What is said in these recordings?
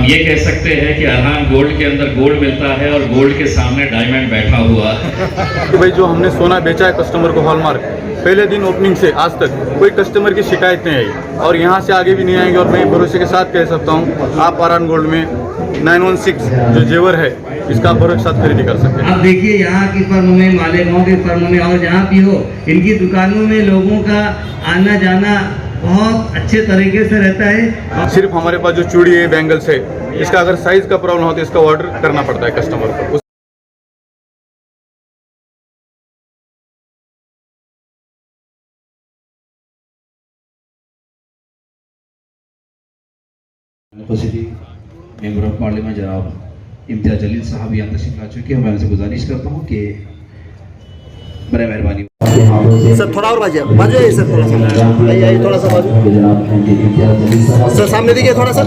ये कह सकते हैं कि अरहान गोल्ड के अंदर गोल्ड मिलता है और गोल्ड के सामने डायमंड बैठा हुआ। तो भाई जो हमने सोना बेचा है कस्टमर को हॉलमार्क, पहले दिन ओपनिंग से आज तक कोई कस्टमर की शिकायत नहीं आई और यहाँ से आगे भी नहीं आएंगे। और मैं भरोसे के साथ कह सकता हूँ आप अरहान गोल्ड में 916 जो जेवर है इसका आप भरोसे के साथ खरीदी कर सकते हैं। आप देखिए यहाँ की फर्म में, मालेगांव की फर्म में और जहाँ भी हो, इनकी दुकानों में लोगों का आना जाना बहुत अच्छे तरीके से रहता है। सिर्फ हमारे पास जो चूड़ी है, बैंगल्स है, इसका अगर साइज का प्रॉब्लम हो तो इसका ऑर्डर करना पड़ता है कस्टमर को। सिटी मेंबर ऑफ पार्लियामेंट जनाब इम्तियाज जलील साहब यहाँ तशरीफ ला चुके हैं। मैं उनसे गुजारिश करता हूँ कि बड़े मेहरबानी सर थोड़ा और बाजू सर, थोड़ा सा आइए, थोड़ा सा बाजू सर, सामने देखिए थोड़ा सर।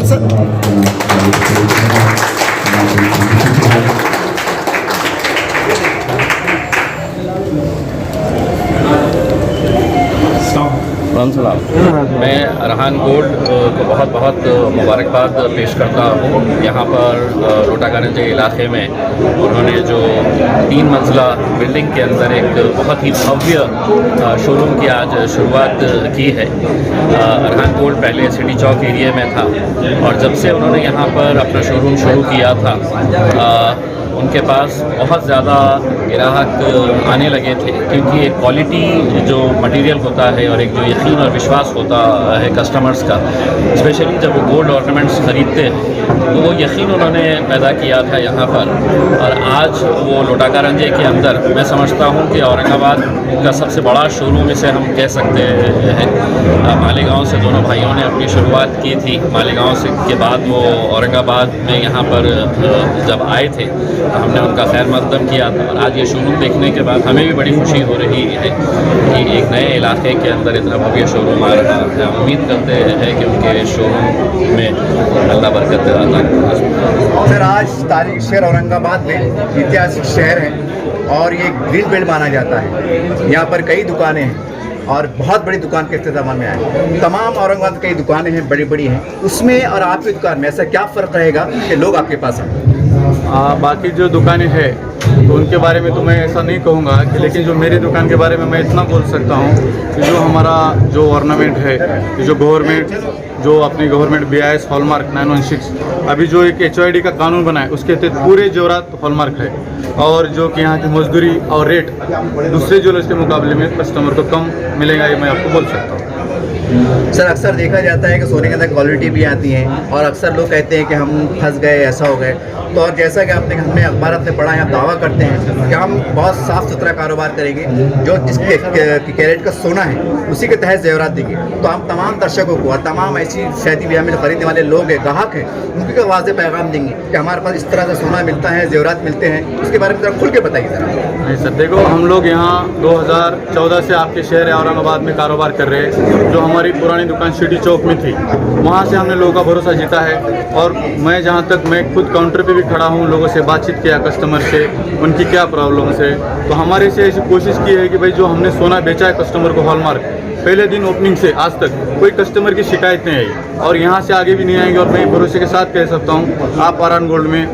मैं अरहान गोल्ड को बहुत बहुत मुबारकबाद पेश करता हूँ। यहाँ पर लोटाकारंजे इलाके में उन्होंने जो 3 मंजिला बिल्डिंग के अंदर एक बहुत ही भव्य शोरूम की आज शुरुआत की है। अरहान गोल्ड पहले सिटी चौक एरिया में था और जब से उन्होंने यहाँ पर अपना शोरूम शुरू किया था उनके पास बहुत ज़्यादा ग्राहक आने लगे थे, क्योंकि एक क्वालिटी जो मटेरियल होता है और एक जो यकीन और विश्वास होता है कस्टमर्स का, स्पेशली जब वो गोल्ड ऑर्नामेंट्स ख़रीदते हैं तो वो यकीन उन्होंने पैदा किया था यहाँ पर। और आज वो लोटाकारंजे के अंदर मैं समझता हूँ कि औरंगाबाद का सबसे बड़ा शोरूम इसे हम कह सकते हैं। मालेगांव से दोनों भाइयों ने अपनी शुरुआत की थी। मालेगांव से के बाद वो औरंगाबाद में यहाँ पर जब आए थे हमने उनका खैर मकदम किया था। और आज ये शोरूम देखने के बाद हमें भी बड़ी खुशी हो रही है कि एक नए इलाके के अंदर इतना भव्य शोरूम आ रहा है। हम उम्मीद करते हैं कि उनके शोरूम में अल्लाह बरकत अता करे। सर आज तारीख शहर औरंगाबाद में ऐतिहासिक शहर है और ये ग्रीन बेल्ट माना जाता है। यहाँ पर कई दुकानें हैं और बहुत बड़ी दुकान के इख्तिताम में आए। तमाम औरंगाबाद कई दुकानें हैं, बड़ी बड़ी हैं, उसमें और आपकी दुकान में ऐसा क्या फ़र्क रहेगा कि लोग आपके पास आए? बाकी जो दुकानें हैं तो उनके बारे में तो मैं ऐसा नहीं कहूँगा कि, लेकिन जो मेरी दुकान के बारे में मैं इतना बोल सकता हूँ कि जो हमारा जो ऑर्नामेंट है, जो गवर्नमेंट जो अपनी गवर्नमेंट BIS हॉलमार्क 916 अभी जो एक HOID का कानून बना है उसके तहत पूरे जेवरात हॉलमार्क है। और जो कि यहाँ की मजदूरी और रेट दूसरे ज्वेलर्स के मुकाबले में कस्टमर को कम मिलेगा, ये मैं आपको बोल सकता हूँ। सर अक्सर देखा जाता है कि सोने के अंदर क्वालिटी भी आती है और अक्सर लोग कहते हैं कि हम फंस गए, ऐसा हो गए। तो और जैसा कि आपने हमने अखबार में पढ़ा है, आप दावा करते हैं कि हम बहुत साफ़ सुथरा कारोबार करेंगे, जो जिसके कैरेट का सोना है उसी के तहत जेवरात देंगे। तो हम तमाम दर्शकों को और तमाम ऐसी शादी ब्याह में जो खरीदने वाले लोग हैं, ग्राहक हैं, उनके वाज़ेह पैगाम देंगे कि हमारे पास इस तरह से सोना मिलता है, जेवरात मिलते हैं। उसके बारे में ज़रा खुल के बताइए ज़रा। नहीं सर, देखो हम लोग यहाँ 2014 से आपके शहर औरंगाबाद में कारोबार कर रहे हैं। जो हमारी पुरानी दुकान सिटी चौक में थी, वहाँ से हमने लोगों का भरोसा जीता है। और मैं जहाँ तक मैं खुद काउंटर पे भी खड़ा हूँ, लोगों से बातचीत किया, कस्टमर से उनकी क्या प्रॉब्लम्स है। तो हमारे से ऐसी कोशिश की है कि भाई जो हमने सोना बेचा है कस्टमर को हॉलमार्क, पहले दिन ओपनिंग से आज तक कोई कस्टमर की शिकायत नहीं आई और यहाँ से आगे भी नहीं आएंगे। और मैं भरोसे के साथ कह सकता हूँ आप अरहान गोल्ड में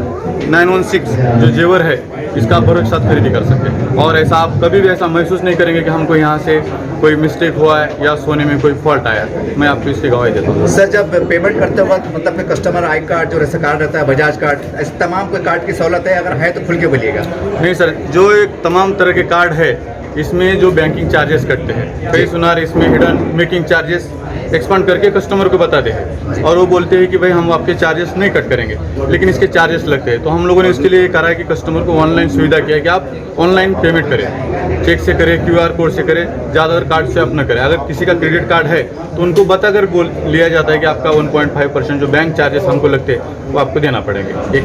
916 जो जेवर है इसका आप भरोसे के साथ खरीदी कर सकते हैं। और ऐसा आप कभी भी ऐसा महसूस नहीं करेंगे कि हमको यहाँ से कोई मिस्टेक हुआ है या सोने में कोई फॉल्ट आया। मैं आपको इसकी गवाही देता हूँ। सर जब पेमेंट करते वक्त मतलब कि कस्टमर आई कार्ड जो रेसा कार्ड रहता है, बजाज कार्ड, ऐसे तमाम कोई कार्ड की सहूलत है? अगर है तो खुल के बोलिएगा। नहीं सर, जो एक तमाम तरह के कार्ड है इसमें जो बैंकिंग चार्जेस कटते हैं, कई सुनार इसमें हिडन मेकिंग चार्जेस एक्सपांड करके कस्टमर को बताते हैं और वो बोलते हैं कि भाई हम आपके चार्जेस नहीं कट करेंगे, लेकिन इसके चार्जेस लगते हैं। तो हम लोगों ने इसके लिए करा है कि कस्टमर को ऑनलाइन सुविधा किया है कि आप ऑनलाइन पेमेंट करें, चेक से करें, QR कोड से करें, ज़्यादातर कार्ड से आप न करें। अगर किसी का क्रेडिट कार्ड है तो उनको बताकर बोल लिया जाता है कि आपका 1.5% जो बैंक चार्जेस हमको लगते हैं वो आपको देना पड़ेंगे। एक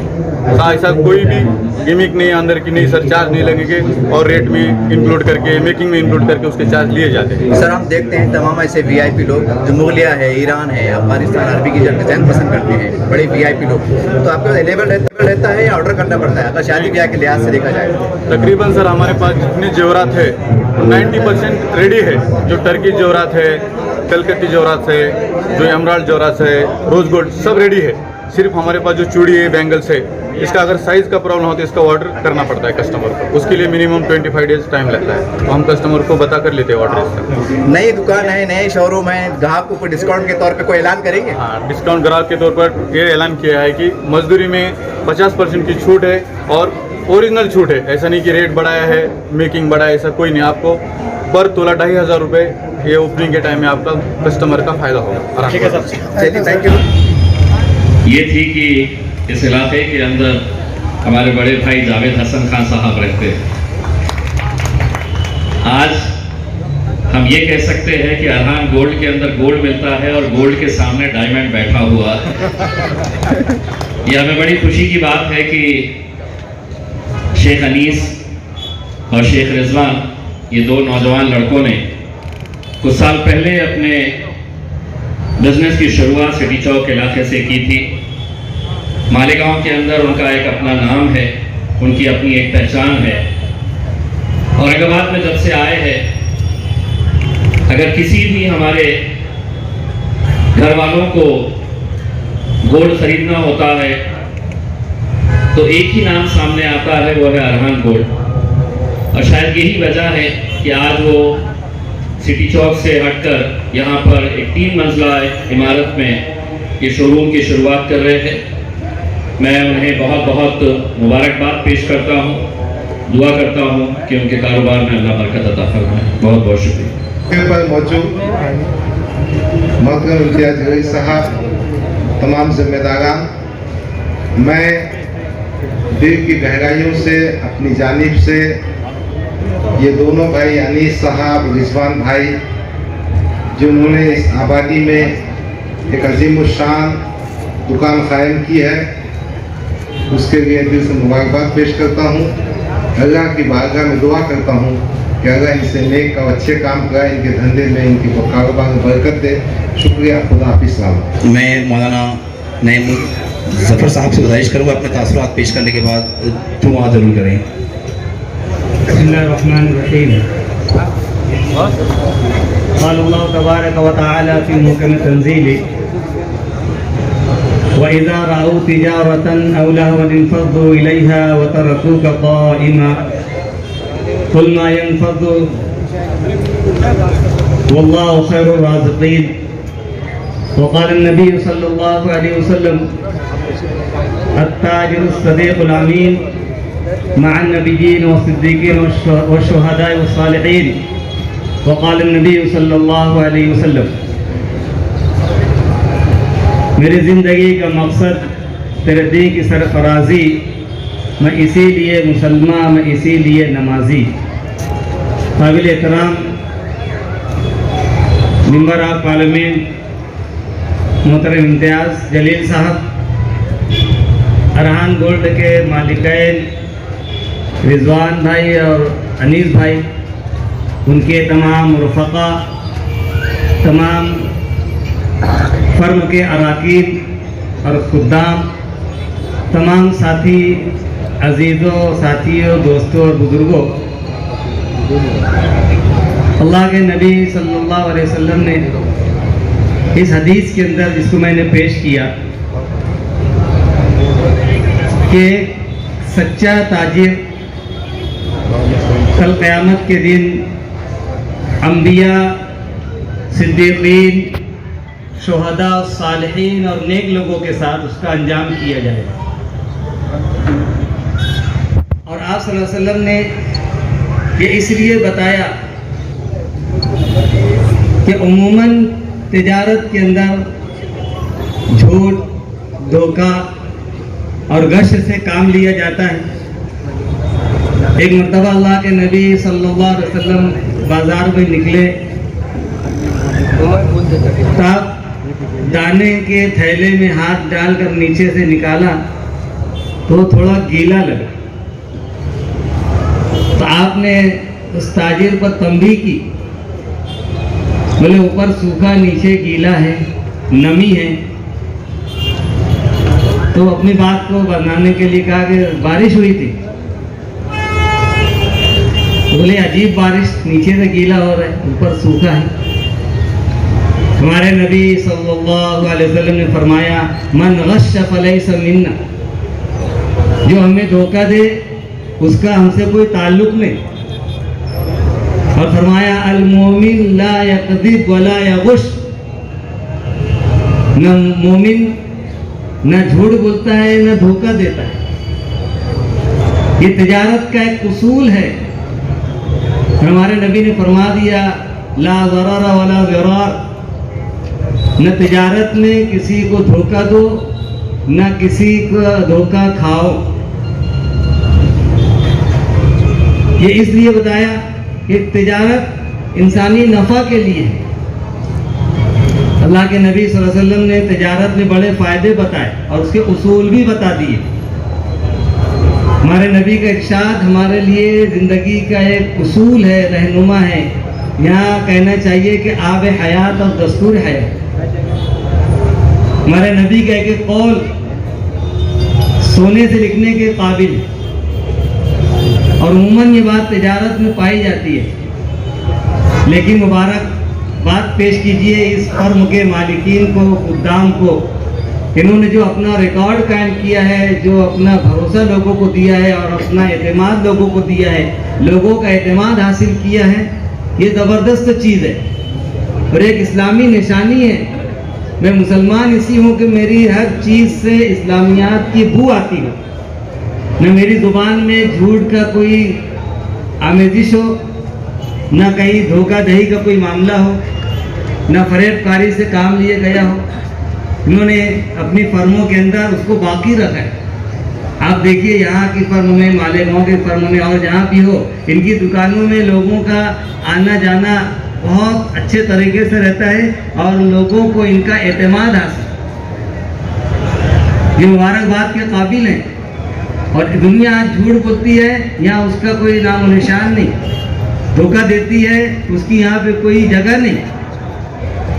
ऐसा कोई भी गिमिक नहीं अंदर की, नहीं सर चार्ज नहीं लगेंगे और रेट में इंक्लूड करके, मेकिंग में इंक्लूड करके उसके चार्ज लिए जाते हैं। सर हम देखते हैं तमाम ऐसे VIP लोग जो मुगलिया है, ईरान है, अफगानिस्तान, अरबी की डिज़ाइन पसंद करते हैं, बड़े VIP लोग, तो आपके पास अवेलेबल रहता है या ऑर्डर करना पड़ता है अगर शादी ब्याह के लिहाज से देखा जाए? तकरीबन सर हमारे पास जितने जेवरात है 90% रेडी है। जो टर्की जेवरात है, कलकत्ती जेवरात है, जो एमराल्ड जेवरात है, रोज गोल्ड, सब रेडी है। सिर्फ हमारे पास जो चूड़ी है बैंगल्स है, इसका अगर साइज़ का प्रॉब्लम हो तो इसका ऑर्डर करना पड़ता है कस्टमर को। उसके लिए मिनिमम 25 डेज टाइम लगता है, तो हम कस्टमर को बता कर लेते हैं ऑर्डर इसका। नई दुकान है, नए शोरूम है, ग्राहक को कोई डिस्काउंट के तौर पे कोई ऐलान करेंगे? हाँ, डिस्काउंट ग्राहक के तौर पर ये ऐलान किया है कि मजदूरी में 50% की छूट है और ओरिजिनल छूट है। ऐसा नहीं कि रेट बढ़ाया है, मेकिंग बढ़ाया, ऐसा कोई नहीं। आपको पर तोला 2500 रुपये ये ओपनिंग के टाइम में आपका कस्टमर का फायदा होगा। ठीक है सर, चलिए, थैंक यू। ये थी कि इस इलाके के अंदर हमारे बड़े भाई जावेद हसन खान साहब रहते हैं। आज हम ये कह सकते हैं कि अरहान गोल्ड के अंदर गोल्ड मिलता है और गोल्ड के सामने डायमंड बैठा हुआ। ये हमें बड़ी खुशी की बात है कि शेख अनीस और शेख रिजवान, ये दो नौजवान लड़कों ने कुछ साल पहले अपने बिजनेस की शुरुआत सिटी चौक इलाके से की थी। मालेगांव के अंदर उनका एक अपना नाम है, उनकी अपनी एक पहचान है। औरंगाबाद में जब से आए हैं, अगर किसी भी हमारे घर वालों को गोल्ड खरीदना होता है तो एक ही नाम सामने आता है, वो है अरहान गोल्ड। और शायद यही वजह है कि आज वो सिटी चौक से हटकर यहाँ पर एक 3 मंजिला इमारत में ये शोरूम की शुरुआत कर रहे हैं। मैं उन्हें बहुत बहुत मुबारकबाद पेश करता हूँ, दुआ करता हूँ कि उनके कारोबार में अल्लाह बरकत अता फरमाए। बहुत बहुत शुक्रिया। पर मौजूद मोहतरम इम्तियाज जलील साहब, तमाम जिम्मेदारान, मैं दिल की गहराइयों से अपनी जानिब से ये दोनों भाई अनीस साहब, रिजवान भाई, जिन्होंने इस आबादी में एक अजीम शान दुकान कायम की है, उसके लिए दिल से मुबारकबाद पेश करता हूँ। अल्लाह की बारगाह में दुआ करता हूँ कि अल्लाह इनसे नेक और अच्छे काम कराए, इनके धंधे में, इनके कारोबार में बरकत दे। शुक्रिया, खुदा हाफिज़ साहब। मैं मौलाना नईम जफ़र साहब से गुजारिश करूँगा अपने तासुरात पेश करने के बाद दुआ ज़रूर करें। बिस्मिल्लाहिर्रहमानिर्रहीम। क़ाल अल्लाह तबारक व तआला फ़ी मुहकम तंज़ीली व इज़ा राऊ तिजारतन औ लहवन इंफ़ज़्ज़ू इलैहा व तरकूका क़ाइमा क़ुल मा यनफ़ज़्ज़ु वल्लाहु खैरुर राज़िक़ीन। व क़ाल नबी सल्लल्लाहु अलैहि वसल्लम अत्ताजिरु सदीक़ुल अमीन मअन नबिय्यीन व सिद्दीक़ीन व शुहदाए व सालिहीन। व क़ाल नबी सल्लल्लाहु अलैहि वसल्लम, मेरी ज़िंदगी का मकसद तेरे दीन की सरफराजी, मैं इसीलिए मुसलमान, मैं इसीलिए नमाजी। काबिल एहतराम मेंबर ऑफ पार्लियामेंट मोहतरम इम्तियाज़ जलील साहब, अरहान गोल्ड के मालिकैन रिजवान भाई और अनीस भाई, उनके तमाम रफ़क़ा, तमाम फर्म के अराकीन और खुद्दाम, तमाम साथी अजीज़ों, साथियों, दोस्तों और बुज़ुर्गों, अल्लाह के नबी सल्लल्लाहु अलैहि वसल्लम ने इस हदीस के अंदर, जिसको मैंने पेश किया, कि सच्चा ताजिर कल क़यामत के दिन अंबिया, सिद्दीक़ीन, शुहदा, सालिहीन और नेक लोगों के साथ उसका अंजाम किया जाएगा। और आप सल्लल्लाहु अलैहि वसल्लम ने ये इसलिए बताया कि उमूमन तिजारत के अंदर झूठ, धोखा और गश से काम लिया जाता है। एक मरतबा अल्लाह के नबी सल्लल्लाहु अलैहि वसल्लम बाज़ार में निकले, तब दाने के थैले में हाथ डालकर नीचे से निकाला तो थोड़ा गीला लगा। तो आपने उस ताजिर पर तंबीह की, बोले ऊपर सूखा, नीचे गीला है, नमी है। तो अपनी बात को बनाने के लिए कहा कि बारिश हुई थी। बोले अजीब बारिश, नीचे से गीला हो रहा है, ऊपर सूखा है। हमारे नबी सल्लल्लाहु अलैहि वसल्लम ने फरमाया, मन गश फलैसा मिन्ना, जो हमें धोखा दे उसका हमसे कोई ताल्लुक नहीं। और फरमाया, अल मोमिन ला यकदिब वला यगुश, न मोमिन न झूठ बोलता है न धोखा देता है। ये तिजारत का एक उसूल है। हमारे नबी ने फरमा दिया, ला ज़रर वला ज़िरार, न तिजारत में किसी को धोखा दो न किसी को धोखा खाओ। ये इसलिए बताया कि तिजारत इंसानी नफ़ा के लिए है। अल्लाह के नबी सल्लल्लाहु अलैहि वसल्लम ने तिजारत में बड़े फ़ायदे बताए और उसके उसूल भी बता दिए। हमारे नबी का इरशाद हमारे लिए ज़िंदगी का एक उसूल है, रहनुमा है। यहाँ कहना चाहिए कि आब हयात और दस्तूर हयात। हमारे नबी का एक कौल सोने से लिखने के काबिल, और उम्मन ये बात तिजारत में पाई जाती है। लेकिन मुबारक बात पेश कीजिए इस फर्म के मालिकीन को, खुद्दाम को, इन्होंने जो अपना रिकॉर्ड कायम किया है, जो अपना भरोसा लोगों को दिया है और अपना एतमाद लोगों को दिया है, लोगों का एतमाद हासिल किया है। ये ज़बरदस्त चीज़ है और एक इस्लामी निशानी है। मैं मुसलमान इसी हूँ कि मेरी हर चीज़ से इस्लामियात की बू आती हो, न मेरी ज़ुबान में झूठ का कोई आमेजिश हो, न कहीं धोखाधड़ी का कोई मामला हो, न फरेबकारी से काम लिया गया हो। इन्होंने अपनी फर्मों के अंदर उसको बाकी रखा है। आप देखिए यहाँ की फर्म में, मालेगांव की फर्म में और जहाँ भी हो, इनकी दुकानों में लोगों का आना जाना बहुत अच्छे तरीके से रहता है और लोगों को इनका एतमाद हासिल, ये मुबारकबाद के काबिल हैं। और दुनिया आज झूठ बोलती है, यहाँ उसका कोई नाम निशान नहीं, धोखा देती है उसकी यहाँ पे कोई जगह नहीं।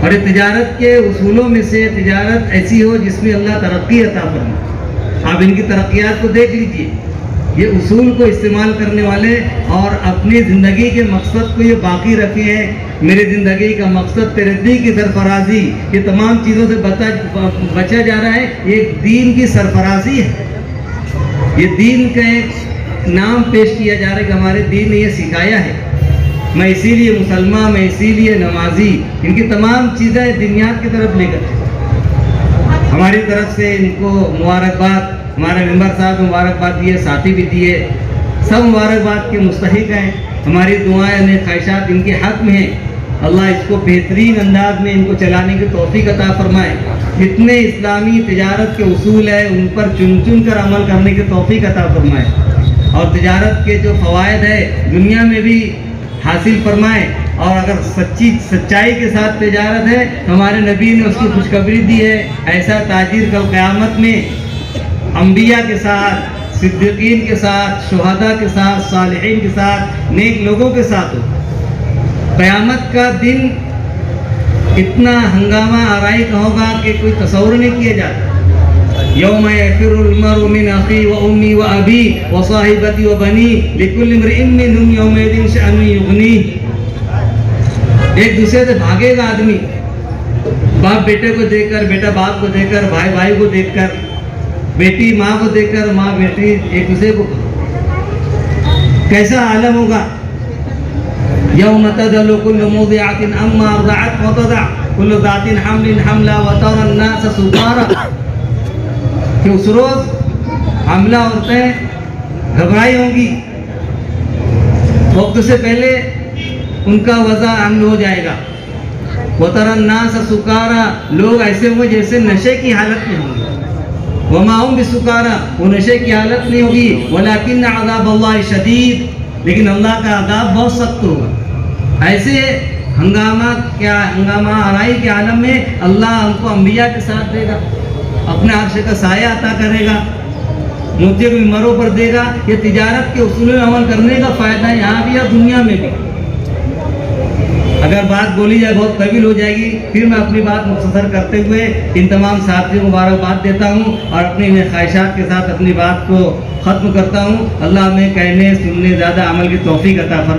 और तिजारत के उसूलों में से तिजारत ऐसी हो जिसमें अल्लाह तरक्की अता फरमाए। आप इनकी तरक्यात को देख लीजिए, ये उसूल को इस्तेमाल करने वाले और अपनी ज़िंदगी के मकसद को ये बाकी रखे हैं। मेरी ज़िंदगी का मकसद तेरे दीन की सरफराजी, ये तमाम चीज़ों से बचा जा रहा है। ये दीन की सरफराजी है, ये दीन का एक नाम पेश किया जा रहा है कि हमारे दीन ने ये सिखाया है। मैं इसीलिए मुसलमान, मैं इसीलिए नमाजी, इनकी तमाम चीज़ें दुनियात की तरफ लेकर हमारी तरफ से इनको मुबारकबाद। हमारे मेंबर साहब मुबारकबाद दिए, साथी भी दिए, सब मुबारकबाद के मुस्तहिक हैं। हमारी दुआएं ने ख्वाहिशात इनके हक़ में हैं। अल्लाह इसको बेहतरीन अंदाज में इनको चलाने की तौफीक अता फरमाए। जितने इस्लामी तिजारत के उसूल है उन पर चुन चुन कर अमल करने की तौफीक अता फरमाए और तिजारत के जो फ़वाइद है दुनिया में भी हासिल फरमाए। और अगर सच्चाई के साथ तिजारत है, हमारे नबी ने उसकी खुशखबरी दी है, ऐसा ताजिर कल क़यामत में अंबिया के साथ, सिद्दीकीन के साथ, शुहदा के साथ, सालिहीन के साथ, नेक लोगों के साथ हो। क़यामत का दिन इतना हंगामा आराई का होगा कि कोई तसव्वुर नहीं किया जाता। यौम यफ़िरुल मरउ मिन अख़ी व उम्मी व अबी व साहिबती व बनी लिकुल्लि इम्रिइन मिनहुम यौमइज़िन शअनुन युग़नी। एक दूसरे से भागेगा आदमी, बाप बेटे को देखकर, बेटा बाप को देखकर, भाई भाई को देखकर, बेटी माँ को देखकर, माँ बेटी एक दूसरे को। कैसा आलम होगा। यौम तज़ल्लु कुल्लु मुर्दिअतिन अम्मा अर्दअत व तज़अ कुल्लु ज़ातिन हम्लिन हम्ला व तरा अन्नास सुकारा, कि उस रोज़ हमला औरतें घबराई होंगी, वक्त से पहले उनका वज़ा हमल हो जाएगा। व तरा अन्नास सुकारा, लोग ऐसे होंगे जैसे नशे की हालत में होंगे। वमा हुम बिसुकारा, वो नशे की हालत नहीं होगी। वलाकिन अज़ाबल्लाहि शदीद, लेकिन अल्लाह का अज़ाब बहुत सख्त होगा। ऐसे हंगामा आराई के आलम में अल्लाह हमको अंबिया के साथ देगा, अपने अर्श का साया अता करेगा, मुझे भी मरों पर देगा। ये तिजारत के उसूलों में अमल करने का फ़ायदा है यहाँ भी और दुनिया में भी। अगर बात बोली जाए बहुत तवील हो जाएगी, फिर मैं अपनी बात मुख्तसर करते हुए इन तमाम साथियों को मुबारकबाद देता हूँ और अपनी ख्वाहिशात के साथ अपनी बात को ख़त्म करता हूँ। अल्लाह में कहने सुनने ज़्यादा अमल की तौफीक अता फरमाए।